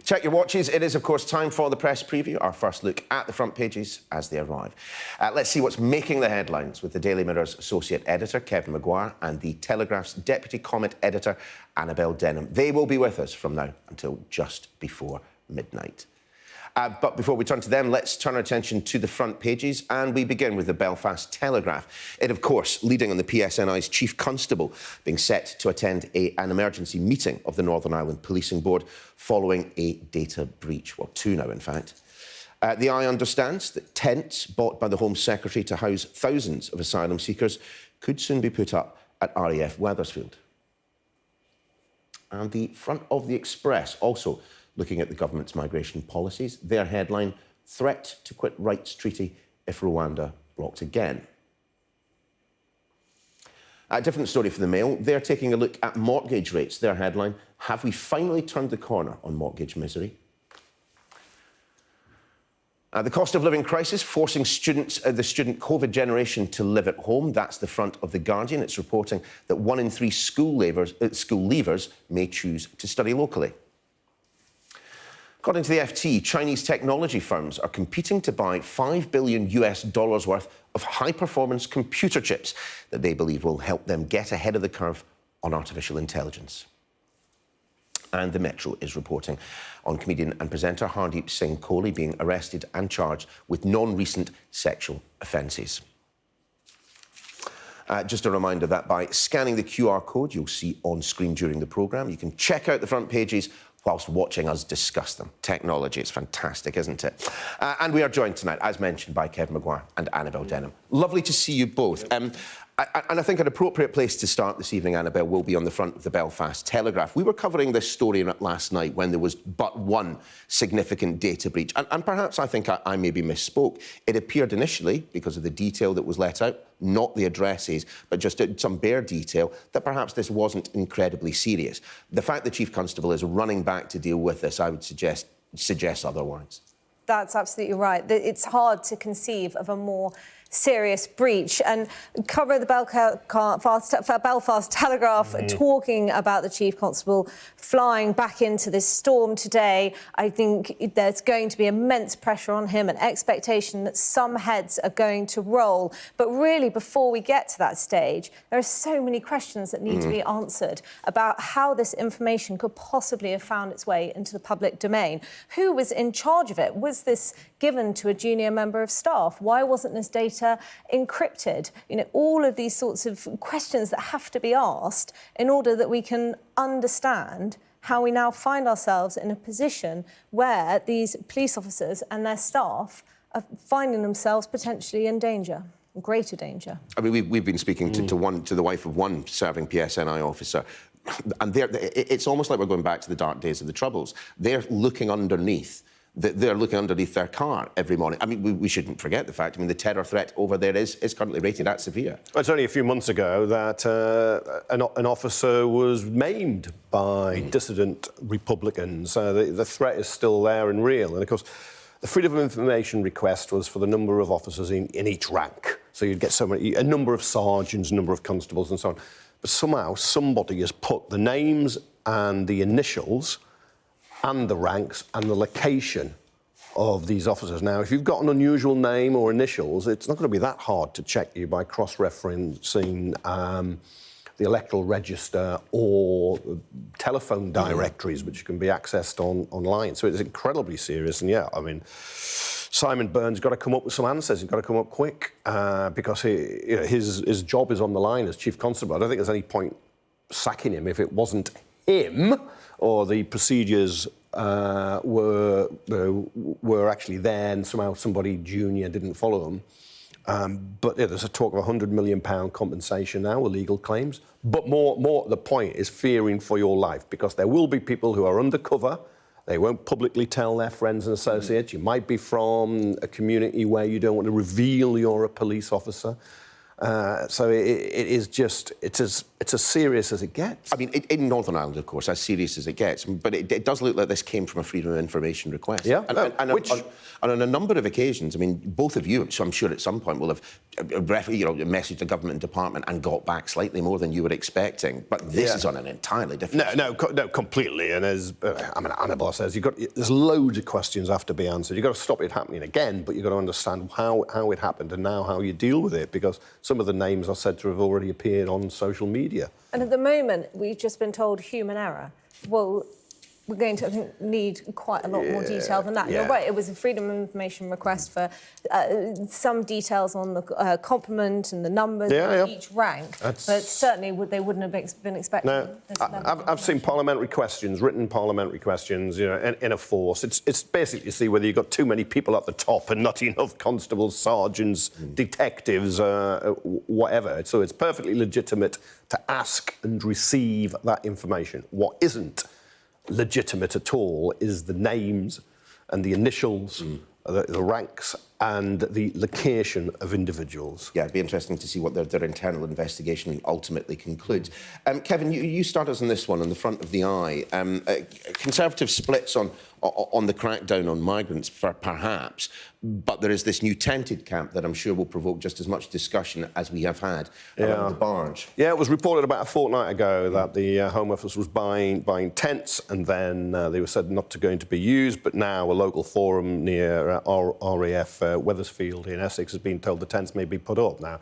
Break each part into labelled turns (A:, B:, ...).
A: Check your watches. It is, of course, time for the press preview, our first look at the front pages as they arrive. Let's see what's making the headlines with the Daily Mirror's associate editor, Kevin Maguire, and the Telegraph's deputy comment editor, Annabel Denham. They will be with us from now until just before midnight. But before we turn to them, let's turn our attention to the front pages, and we begin with the Belfast Telegraph. It, of course, leading on the PSNI's chief constable being set to attend an emergency meeting of the Northern Ireland Policing Board following a data breach. Well, two now, in fact. The Eye understands that tents bought by the Home Secretary to house thousands of asylum seekers could soon be put up at RAF Wethersfield. And the front of the Express also looking at the government's migration policies. Their headline, Threat to Quit Rights Treaty if Rwanda blocked again. A different story for the Mail. They're taking a look at mortgage rates. Their headline, Have we finally turned the corner on mortgage misery? The cost of living crisis forcing the student COVID generation to live at home. That's the front of The Guardian. It's reporting that 1 in 3 school leavers may choose to study locally. According to the FT, Chinese technology firms are competing to buy $5 billion worth of high-performance computer chips that they believe will help them get ahead of the curve on artificial intelligence. And the Metro is reporting on comedian and presenter Hardeep Singh Kohli being arrested and charged with non-recent sexual offences. Just a reminder that by scanning the QR code you'll see on screen during the programme, you can check out the front pages whilst watching us discuss them. Technology, it's fantastic, isn't it? And we are joined tonight, as mentioned, by Kevin Maguire and Annabel Denham. Lovely to see you both. And I think an appropriate place to start this evening, Annabel, will be on the front of the Belfast Telegraph. We were covering this story last night when there was but one significant data breach. And perhaps I think I maybe misspoke. It appeared initially, because of the detail that was let out, not the addresses, but just some bare detail, that perhaps this wasn't incredibly serious. The fact the Chief Constable is running back to deal with this, I would suggest otherwise. That's
B: absolutely right. It's hard to conceive of a more serious breach. And cover the Belfast Telegraph talking about the Chief Constable flying back into this storm today. I think there's going to be immense pressure on him and expectation that some heads are going to roll. But really, before we get to that stage, there are so many questions that need to be answered about how this information could possibly have found its way into the public domain. Who was in charge of it? Was this given to a junior member of staff? Why wasn't this data encrypted? You know, all of these sorts of questions that have to be asked in order that we can understand how we now find ourselves in a position where these police officers and their staff are finding themselves potentially in danger, greater danger.
A: I mean, we've been speaking to the wife of one serving PSNI officer, and it's almost like we're going back to the dark days of the Troubles. They're looking underneath. They're looking underneath their car every morning. I mean, we shouldn't forget the fact, I mean, the terror threat over there is currently rated at severe.
C: It's only a few months ago that an officer was maimed by dissident Republicans. The threat is still there and real. And, of course, the Freedom of Information request was for the number of officers in each rank. So you'd get a number of sergeants, a number of constables and so on. But somehow somebody has put the names and the initials and the ranks and the location of these officers. Now, if you've got an unusual name or initials, it's not going to be that hard to check you by cross-referencing the electoral register or telephone directories, which can be accessed online. So it's incredibly serious. And, yeah, I mean, Simon Byrne's got to come up with some answers. He's got to come up quick because his job is on the line as Chief Constable. I don't think there's any point sacking him if it wasn't him or the procedures were actually there and somehow somebody junior didn't follow them. But yeah, there's a talk of £100 million compensation now with legal claims. But more the point is fearing for your life, because there will be people who are undercover. They won't publicly tell their friends and associates. You might be from a community where you don't want to reveal you're a police officer. So it is just, it's as serious as it gets.
A: I mean, in Northern Ireland, of course, as serious as it gets, but it does look like this came from a freedom of information request.
C: Yeah,
A: and on a number of occasions, I mean, both of you, so I'm sure at some point, will have messaged the government department and got back slightly more than you were expecting. But this is on an entirely different...
C: No, completely. And as Annabel says, there's loads of questions have to be answered. You've got to stop it happening again, but you've got to understand how it happened and now how you deal with it, because some of the names are said to have already appeared on social media.
B: And at the moment, we've just been told human error. Well, we're going to, I think, need quite a lot more detail than that.
C: Yeah.
B: You're right, it was a freedom of information request for some details on the complement and the numbers of each rank. But certainly they wouldn't have been expecting...
C: No, I've seen parliamentary questions, written parliamentary questions, in a force. It's basically to see whether you've got too many people at the top and not enough constables, sergeants, detectives, whatever. So it's perfectly legitimate to ask and receive that information. What isn't legitimate at all is the names and the initials, the ranks and the location of individuals.
A: Yeah, it'd be interesting to see what their internal investigation ultimately concludes. Kevin, you start us on this one, on the front of the eye. Conservative splits on the crackdown on migrants, perhaps, but there is this new tented camp that I'm sure will provoke just as much discussion as we have had around the barge.
C: Yeah, it was reported about a fortnight ago that the Home Office was buying tents, and then they were said not to going to be used, but now a local forum near RAF Wethersfield in Essex has been told the tents may be put up. Now,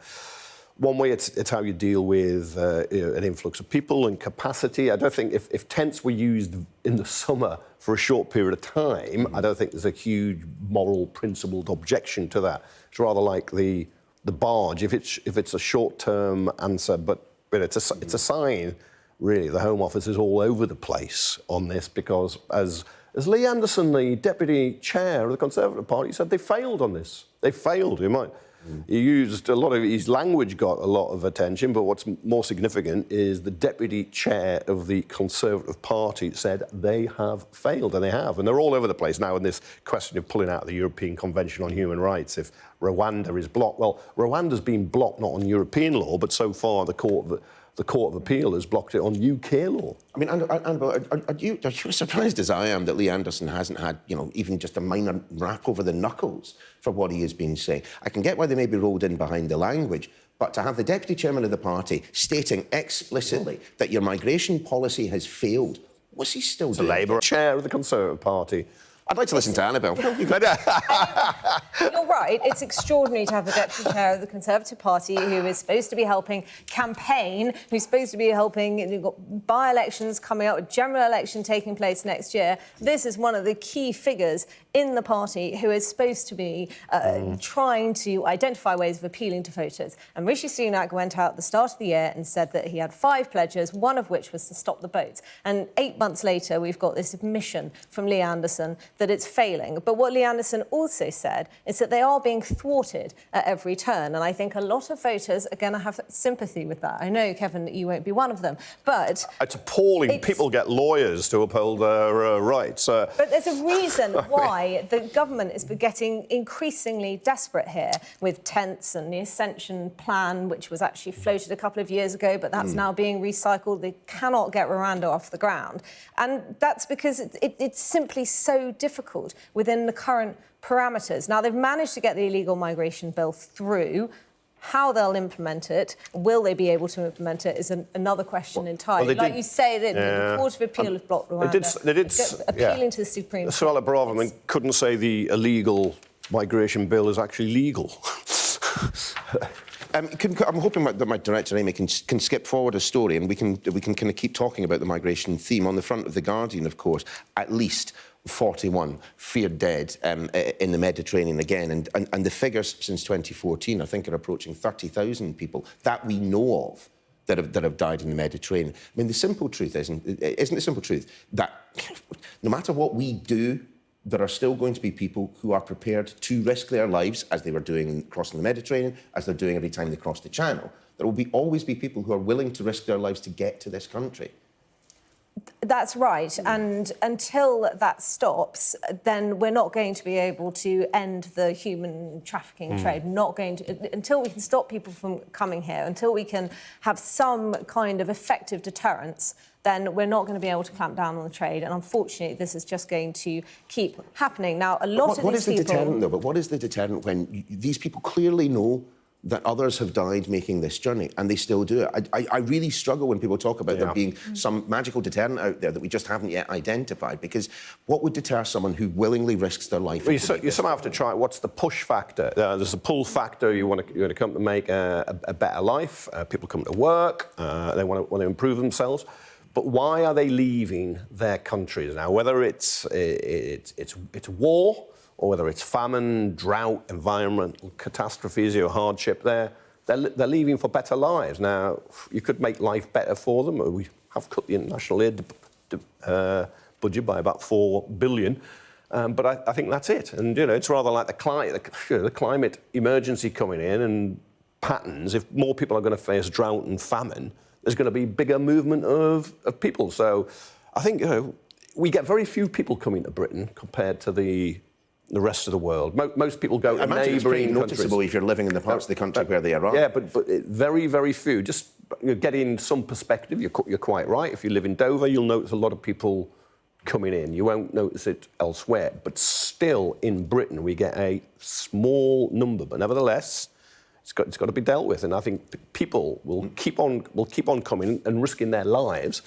C: one way it's how you deal with an influx of people and capacity. I don't think if tents were used in the summer for a short period of time, I don't think there's a huge moral principled objection to that. It's rather like the barge. If it's a short-term answer, but it's a sign, really. The Home Office is all over the place on this because as Lee Anderson, the Deputy Chair of the Conservative Party, said, they failed on this. They failed. He used a lot of his language, got a lot of attention, but what's more significant is the Deputy Chair of the Conservative Party said they have failed, and they have. And they're all over the place now in this question of pulling out of the European Convention on Human Rights if Rwanda is blocked. Well, Rwanda's been blocked not on European law, but so far the Court of Appeal has blocked it on UK law.
A: I mean, Annabel, are you as surprised as I am that Lee Anderson hasn't had, even just a minor rap over the knuckles for what he has been saying? I can get why they may be rolled in behind the language, but to have the Deputy Chairman of the party stating explicitly that your migration policy has failed, was he still doing
C: the Labour Chair of the Conservative Party?
A: I'd like to listen to Annabel.
B: You're right. It's extraordinary to have the Deputy Chair of the Conservative Party who is supposed to be helping campaign, who's supposed to be helping... You've got by-elections coming up, a general election taking place next year. This is one of the key figures in the party who is supposed to be trying to identify ways of appealing to voters. And Rishi Sunak went out at the start of the year and said that he had 5 pledges, one of which was to stop the boats. And 8 months later, we've got this admission from Lee Anderson that it's failing. But what Lee Anderson also said is that they are being thwarted at every turn. And I think a lot of voters are going to have sympathy with that. I know, Kevin, that you won't be one of them, but...
C: It's appalling. People get lawyers to uphold their rights.
B: But there's a reason why the government is getting increasingly desperate here with tents and the Ascension Plan, which was actually floated a couple of years ago, but that's now being recycled. They cannot get Rwanda off the ground. And that's because it's simply so difficult within the current parameters. Now, they've managed to get the illegal migration bill through. How they'll implement it, will they be able to implement it, is another question entirely. Like you say, the Court of Appeal have blocked Rwanda.
C: They did
B: appealing to the Supreme Court.
C: Suella Braverman couldn't say the illegal migration bill is actually legal.
A: I'm hoping that my director, Amy, can skip forward a story and we can kind of keep talking about the migration theme. On the front of The Guardian, of course, at least 41 feared dead in the Mediterranean again. And the figures since 2014, I think, are approaching 30,000 people that we know of that have died in the Mediterranean. I mean, the simple truth isn't the simple truth that no matter what we do, there are still going to be people who are prepared to risk their lives, as they were doing crossing the Mediterranean, as they're doing every time they cross the Channel. There will always be people who are willing to risk their lives to get to this country.
B: That's right. And until that stops, then we're not going to be able to end the human trafficking trade. Not going to, until we can stop people from coming here, until we can have some kind of effective deterrence, then we're not going to be able to clamp down on the trade. And unfortunately, this is just going to keep happening. Now, a lot of these people...
A: What is the deterrent, though? But what is the deterrent when these people clearly know that others have died making this journey, and they still do it? I really struggle when people talk about there being some magical deterrent out there that we just haven't yet identified, because what would deter someone who willingly risks their life?
C: Well, you somehow have to try, what's the push factor? There's a pull factor. You want to come to make a better life. People come to work. They want to improve themselves. But why are they leaving their countries now? Whether it's war, or whether it's famine, drought, environmental catastrophes, or hardship, they're leaving for better lives. Now, you could make life better for them. We have cut the international aid budget by about $4 billion, but I think that's it. And, it's rather like the climate emergency coming in and patterns. If more people are going to face drought and famine, there's going to be bigger movement of people. So I think, we get very few people coming to Britain compared to the rest of the world. Most people go to neighbouring countries. It's
A: noticeable if you're living in the parts of the country where they arrive.
C: Yeah, but very, very few. Just getting some perspective, you're quite right. If you live in Dover, you'll notice a lot of people coming in. You won't notice it elsewhere. But still, in Britain, we get a small number. But nevertheless, it's got to be dealt with. And I think people will keep on coming and risking their lives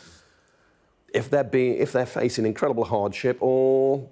C: if they're facing incredible hardship or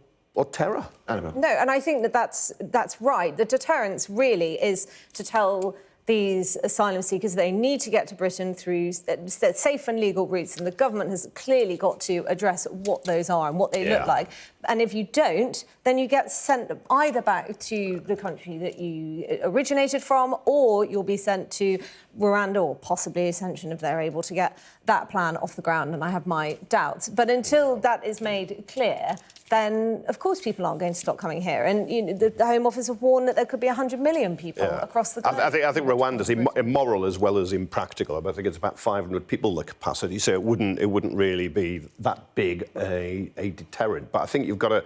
C: terror.
A: Annabel.
B: No, and I think that's right. The deterrence really is to tell these asylum seekers they need to get to Britain through safe and legal routes, and the government has clearly got to address what those are and what they look like. And if you don't, then you get sent either back to the country that you originated from, or you'll be sent to Rwanda or possibly Ascension if they're able to get that plan off the ground, and I have my doubts. But until that is made clear, then of course people aren't going to stop coming here. And the Home Office have warned that there could be 100 million people across the country.
C: I think Rwanda's immoral as well as impractical. I think it's about 500 people, the capacity, so it wouldn't really be that big a deterrent. But I think you've got to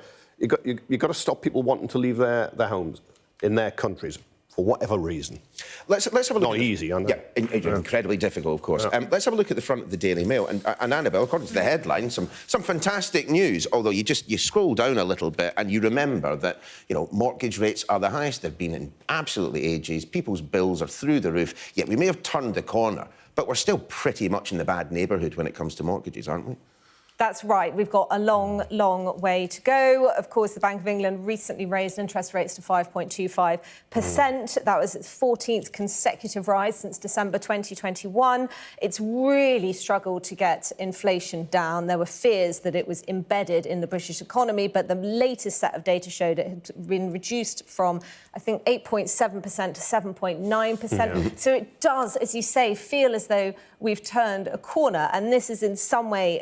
C: stop people wanting to leave their homes in their countries for whatever reason.
A: Let's have a look.
C: Not easy, I know.
A: Yeah, incredibly difficult, of course. Let's have a look at the front of the Daily Mail. And Annabel, according to the headline, some fantastic news. Although you scroll down a little bit and you remember that mortgage rates are the highest they've been in absolutely ages. People's bills are through the roof. Yet we may have turned the corner, but we're still pretty much in the bad neighbourhood when it comes to mortgages, aren't we?
B: That's right. We've got a long, long way to go. Of course, the Bank of England recently raised interest rates to 5.25%. That was its 14th consecutive rise since December 2021. It's really struggled to get inflation down. There were fears that it was embedded in the British economy, but the latest set of data showed it had been reduced from, I think, 8.7% to 7.9%. So it does, as you say, feel as though we've turned a corner, and this is in some ways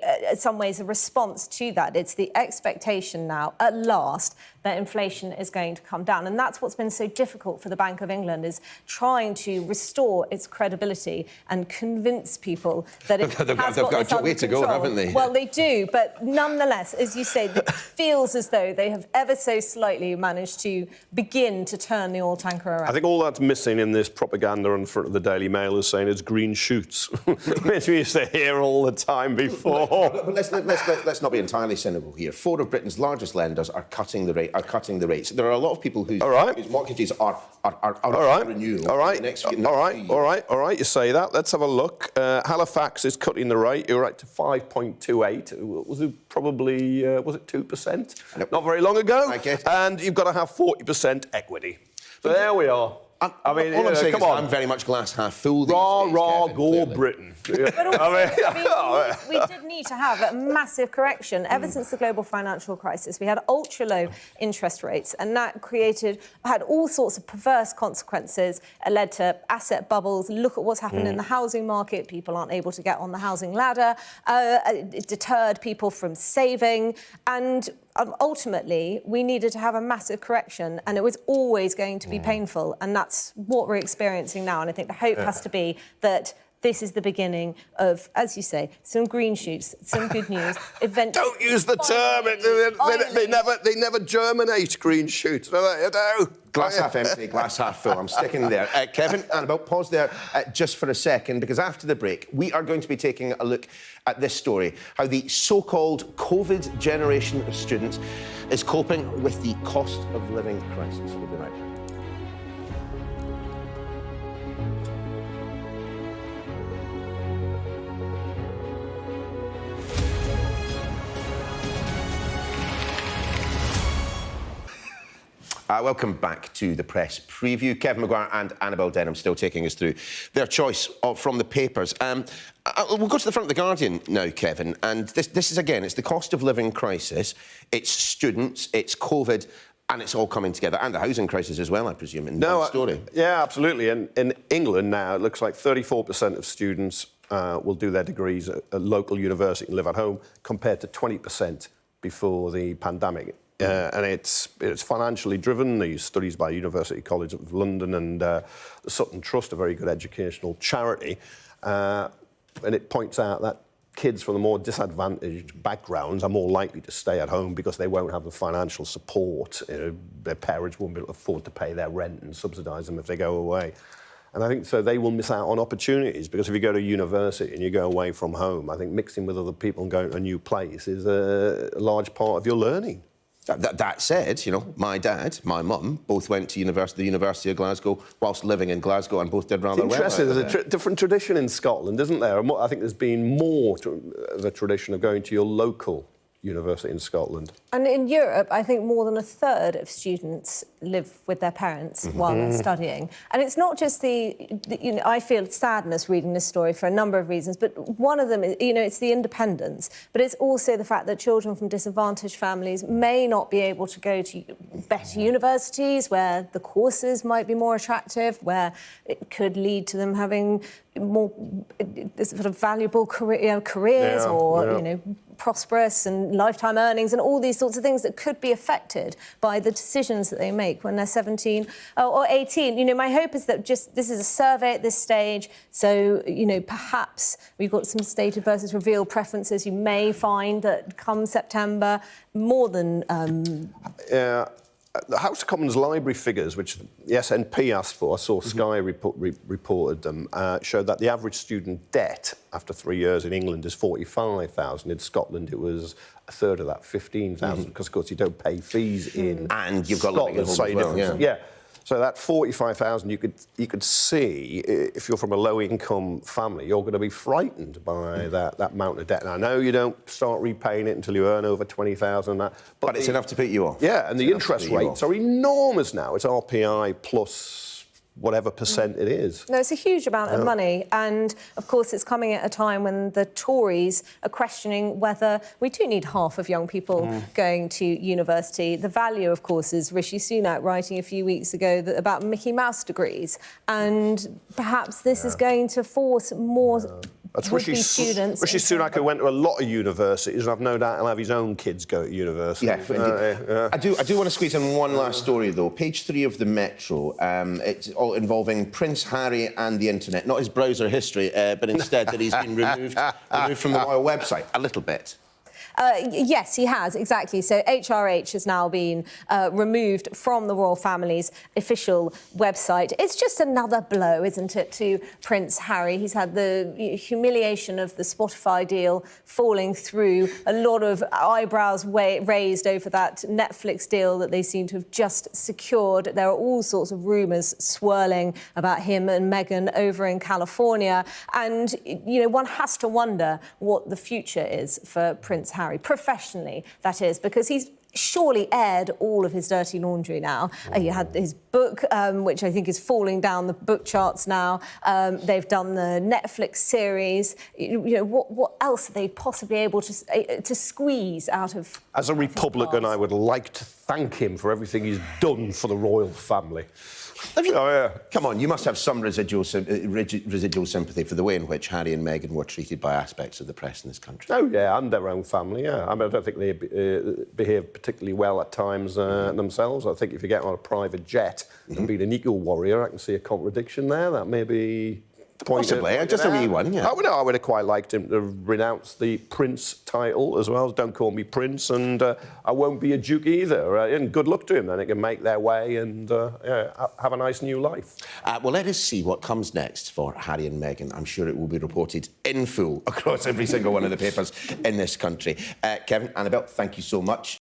B: a response to that. It's the expectation now, at last, that inflation is going to come down. And that's what's been so difficult for the Bank of England, is trying to restore its credibility and convince people that it has got this under control. They've got a way to go, haven't they? Well, they do, but nonetheless, as you say, it feels as though they have ever so slightly managed to begin to turn the oil tanker around.
C: I think all that's missing in this propaganda on front of the Daily Mail is saying it's green shoots, which we used to hear all the time before.
A: But let's not be entirely cynical here. 4 of Britain's largest lenders are cutting the rates. There are a lot of people whose mortgages are renewal.
C: All right. You say that. Let's have a look. Halifax is cutting the rate. You're right to 5.28. Was it probably was it 2%?
A: Nope.
C: Not very long ago.
A: I get it.
C: And you've got to have 40% equity. So there we are.
A: I mean, all I'm saying is I'm very much glass half full.
C: Rah, go Britain.
B: But also, we did need to have a massive correction. Ever since the global financial crisis, we had ultra-low interest rates, and that had all sorts of perverse consequences. It led to asset bubbles. Look at what's happened in the housing market. People aren't able to get on the housing ladder. It deterred people from saving. And ultimately, we needed to have a massive correction, and it was always going to be painful. And that's what we're experiencing now. And I think the hope has to be that this is the beginning of, as you say, some green shoots, some good news.
C: Don't use the term. They never germinate, green shoots. No.
A: Glass half empty, glass half full. I'm sticking there. Kevin, Annabel, pause there just for a second, because after the break, we are going to be taking a look at this story, how the so-called COVID generation of students is coping with the cost of living crisis. We'll be right back. Welcome back to the press preview. Kevin Maguire and Annabel Denham still taking us through their choice from the papers. We'll go to the front of the Guardian now, Kevin, and this is, again, it's the cost of living crisis, it's students, it's COVID, and it's all coming together, and the housing crisis as well, I presume, in the story.
C: Yeah, absolutely. And in England now, it looks like 34% of students will do their degrees at a local university and live at home, compared to 20% before the pandemic. And it's financially driven. These studies by University College of London and the Sutton Trust, a very good educational charity, and it points out that kids from the more disadvantaged backgrounds are more likely to stay at home because they won't have the financial support. Their parents won't be able to afford to pay their rent and subsidise them if they go away. And I think so they will miss out on opportunities, because if you go to university and you go away from home, I think mixing with other people and going to a new place is a large part of your learning.
A: That said, you know, my dad, my mum, both went to the University of Glasgow whilst living in Glasgow, and both did rather well.
C: Interesting. There's a different tradition in Scotland, isn't there? And I think there's been more of a tradition of going to your local university in Scotland.
B: And in Europe, I think more than a third of students live with their parents while they're studying. And it's not just I feel sadness reading this story for a number of reasons, but one of them is, it's the independence, but it's also the fact that children from disadvantaged families may not be able to go to better universities where the courses might be more attractive, where it could lead to them having more sort of valuable careers prosperous and lifetime earnings and all these sorts of things that could be affected by the decisions that they make when they're 17 or 18. My hope is that this is a survey at this stage, so, perhaps we've got some stated versus revealed preferences. You may find that come September, more than...
C: The House of Commons library figures, which the SNP asked for, I saw Sky reported them, showed that the average student debt after 3 years in England is 45,000. In Scotland, it was a third of that, 15,000, because, of course, you don't pay fees in
A: and you've got
C: Scotland.
A: As well,
C: yeah. So that 45,000, you could see, if you're from a low-income family, you're going to be frightened by that amount of debt. And I know you don't start repaying it until you earn over 20,000.
A: But it's enough to put you off.
C: Yeah, and the interest rates are enormous now. It's RPI plus whatever percent it is.
B: No, it's a huge amount of money. And, of course, it's coming at a time when the Tories are questioning whether we do need half of young people going to university. The value, of course, is Rishi Sunak writing a few weeks ago about Mickey Mouse degrees. And perhaps this is going to force more...
C: That's Rishi Sunak, who went to a lot of universities, and I've no doubt he'll have his own kids go to university.
A: Yeah, I do want to squeeze in one last story, though. Page 3 of the Metro. It's all involving Prince Harry and the internet. Not his browser history, but instead that he's been removed from the royal website a little bit.
B: Yes, he has, exactly. So HRH has now been removed from the royal family's official website. It's just another blow, isn't it, to Prince Harry? He's had the humiliation of the Spotify deal falling through, a lot of eyebrows raised over that Netflix deal that they seem to have just secured. There are all sorts of rumours swirling about him and Meghan over in California. And, one has to wonder what the future is for Prince Harry. Professionally, that is, because he's surely aired all of his dirty laundry now. He had his book, which I think is falling down the book charts now. They've done the Netflix series. What else are they possibly able to squeeze out of...
C: As a Republican, I would like to thank him for everything he's done for the royal family.
A: Come on, you must have some residual sympathy for the way in which Harry and Meghan were treated by aspects of the press in this country.
C: Oh, yeah, and their own family, yeah. I don't think they behave particularly well at times themselves. I think if you get on a private jet and being an eco-warrior, I can see a contradiction there. That may be
A: Possibly, just a wee one, yeah.
C: I would have quite liked him to renounce the Prince title as well. Don't call me Prince, and I won't be a Duke either. And good luck to him, then. He can make their way and have a nice new life.
A: Well, let us see what comes next for Harry and Meghan. I'm sure it will be reported in full across every single one of the papers in this country. Kevin, Annabel, thank you so much.